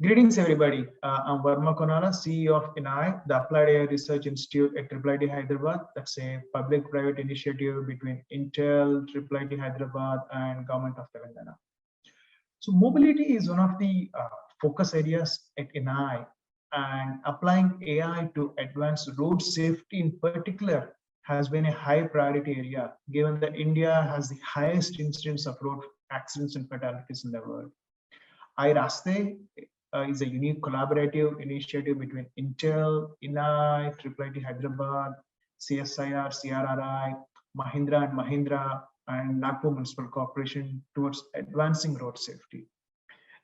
Greetings, everybody. I'm Varma Konala, CEO of INAI, the Applied AI Research Institute at IIIT Hyderabad. That's a public-private initiative between Intel, IIIT Hyderabad, and Government of Telangana. So mobility is one of the focus areas at INAI, and applying AI to advance road safety in particular has been a high priority area, given that India has the highest incidence of road accidents and fatalities in the world. iRaste is a unique collaborative initiative between Intel, INAI, IIIT Hyderabad, CSIR, CRRI, Mahindra and Mahindra, and Nagpur Municipal Corporation towards advancing road safety.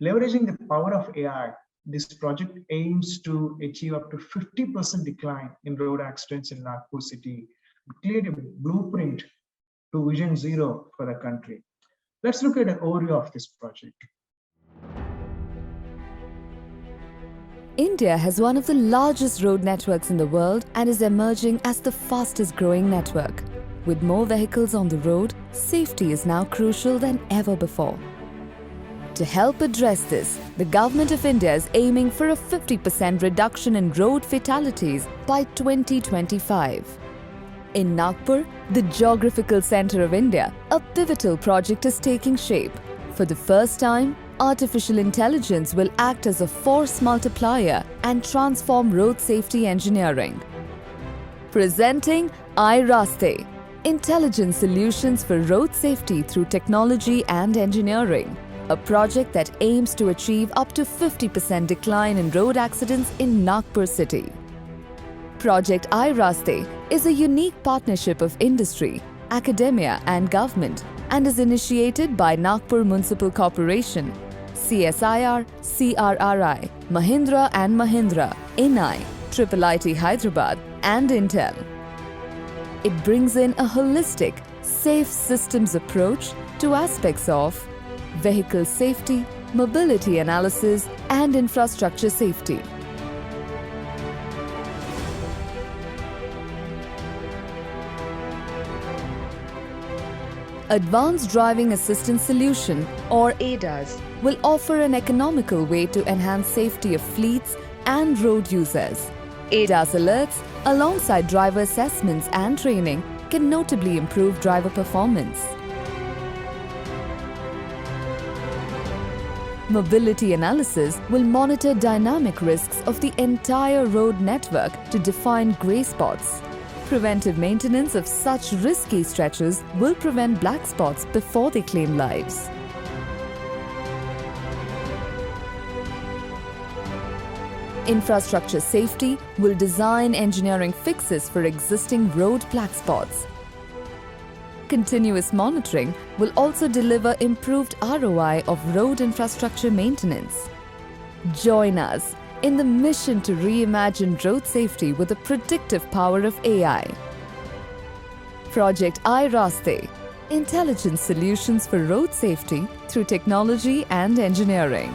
Leveraging the power of AI, this project aims to achieve up to 50% decline in road accidents in Nagpur city, create a blueprint to Vision Zero for the country. Let's look at an overview of this project. India has one of the largest road networks in the world and is emerging as the fastest growing network. With more vehicles on the road, safety is now crucial than ever before. To help address this, the Government of India is aiming for a 50% reduction in road fatalities by 2025. In Nagpur, the geographical centre of India, a pivotal project is taking shape. For the first time, artificial intelligence will act as a force multiplier and transform road safety engineering. Presenting iRaste, Intelligent Solutions for Road Safety through Technology and Engineering, a project that aims to achieve up to 50% decline in road accidents in Nagpur city. Project iRaste is a unique partnership of industry, academia and government and is initiated by Nagpur Municipal Corporation, CSIR, CRRI, Mahindra and Mahindra, INAI, IIIT Hyderabad and Intel. It brings in a holistic, safe systems approach to aspects of vehicle safety, mobility analysis and infrastructure safety. Advanced Driving Assistance Solution or ADAS will offer an economical way to enhance safety of fleets and road users. ADAS alerts alongside driver assessments and training can notably improve driver performance. Mobility analysis will monitor dynamic risks of the entire road network to define grey spots. Preventive maintenance of such risky stretches will prevent black spots before they claim lives. Infrastructure safety will design engineering fixes for existing road black spots. Continuous monitoring will also deliver improved ROI of road infrastructure maintenance. Join us in the mission to reimagine road safety with the predictive power of AI. Project iRaste, Intelligent Solutions for Road Safety through Technology and Engineering.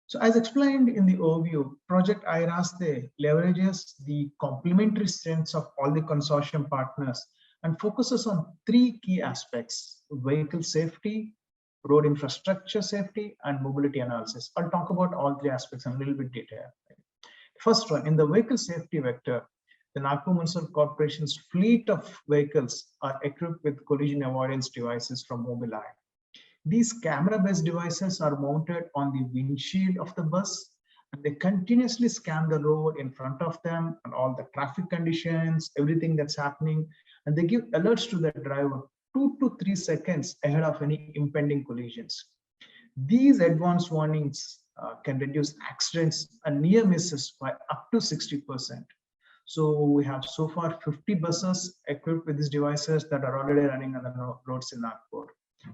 So as explained in the overview, Project iRaste leverages the complementary strengths of all the consortium partners and focuses on three key aspects: vehicle safety, road infrastructure safety, and mobility analysis. I'll talk about all three aspects in a little bit detail. First one, in the vehicle safety vector, the Nagpur Municipal Corporation's fleet of vehicles are equipped with collision avoidance devices from Mobileye. These camera-based devices are mounted on the windshield of the bus, and they continuously scan the road in front of them and all the traffic conditions, everything that's happening, and they give alerts to the driver 2 to 3 seconds ahead of any impending collisions. These advanced warnings can reduce accidents and near misses by up to 60%. So we have so far 50 buses equipped with these devices that are already running on the roads in Nagpur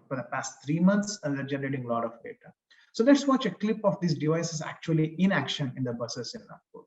for the past 3 months, and they're generating a lot of data. So let's watch a clip of these devices actually in action in the buses in Nagpur.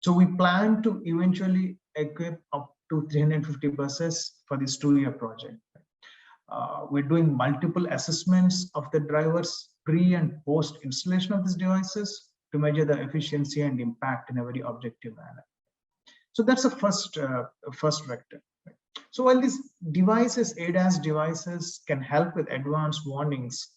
So we plan to eventually equip up to 350 buses for this 2-year project. We're doing multiple assessments of the drivers pre and post installation of these devices to measure the efficiency and impact in a very objective manner. So that's the first vector. So while these devices, ADAS devices, can help with advanced warnings,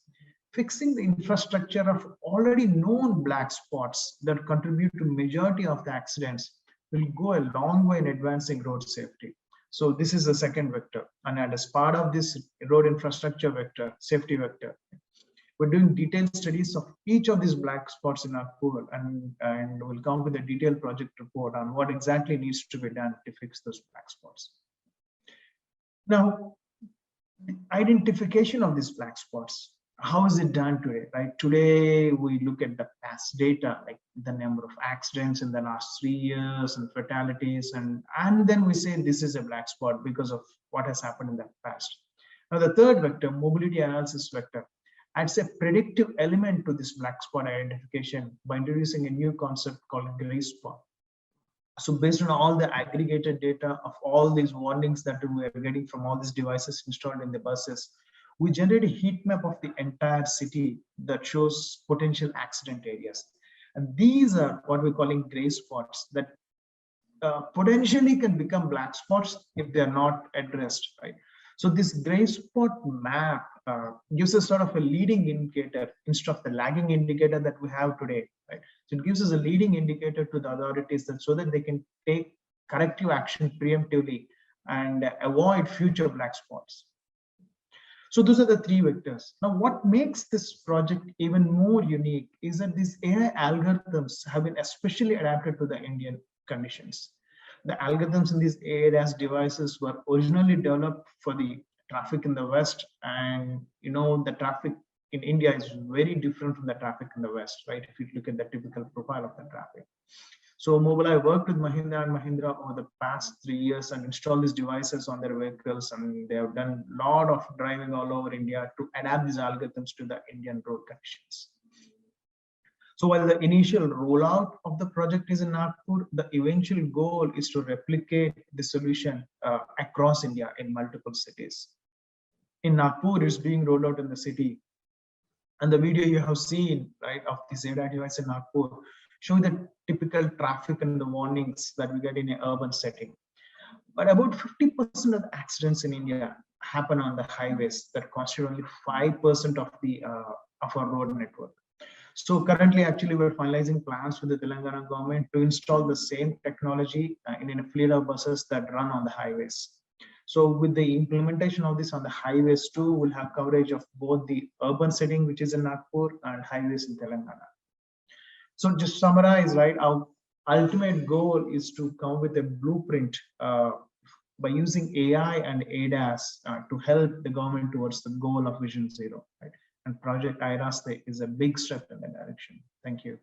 fixing the infrastructure of already known black spots that contribute to majority of the accidents will go a long way in advancing road safety. So this is the second vector. And as part of this road infrastructure vector, safety vector, we're doing detailed studies of each of these black spots in our pool, and we'll come with a detailed project report on what exactly needs to be done to fix those black spots. Now, the identification of these black spots, how is it done today, right? Today, we look at the past data, like the number of accidents in the last 3 years and fatalities, and then we say this is a black spot because of what has happened in the past. Now, the third vector, mobility analysis vector, adds a predictive element to this black spot identification by introducing a new concept called gray spot. So based on all the aggregated data of all these warnings that we are getting from all these devices installed in the buses, we generate a heat map of the entire city that shows potential accident areas. And these are what we're calling gray spots that potentially can become black spots if they're not addressed, right? So this gray spot map gives us sort of a leading indicator instead of the lagging indicator that we have today, right? So it gives us a leading indicator to the authorities that so that they can take corrective action preemptively and avoid future black spots. So those are the three vectors. Now, what makes this project even more unique is that these AI algorithms have been especially adapted to the Indian conditions. The algorithms in these ADAS devices were originally developed for the traffic in the West, and the traffic in India is very different from the traffic in the West, right? If you look at the typical profile of the traffic. So Mobileye worked with Mahindra & Mahindra over the past 3 years and installed these devices on their vehicles, and they have done a lot of driving all over India to adapt these algorithms to the Indian road conditions. So while the initial rollout of the project is in Nagpur, the eventual goal is to replicate the solution across India in multiple cities. In Nagpur, it's being rolled out in the city. And the video you have seen, right, of this ADAS device in Nagpur show the typical traffic and the warnings that we get in an urban setting. But about 50% of the accidents in India happen on the highways that constitute only 5% of our road network. So currently, actually, we're finalizing plans with the Telangana government to install the same technology in a fleet of buses that run on the highways. So with the implementation of this on the highways too, we'll have coverage of both the urban setting, which is in Nagpur, and highways in Telangana. So just summarize, right, our ultimate goal is to come with a blueprint by using AI and ADAS to help the government towards the goal of Vision Zero, right? And Project iRaste is a big step in that direction. Thank you.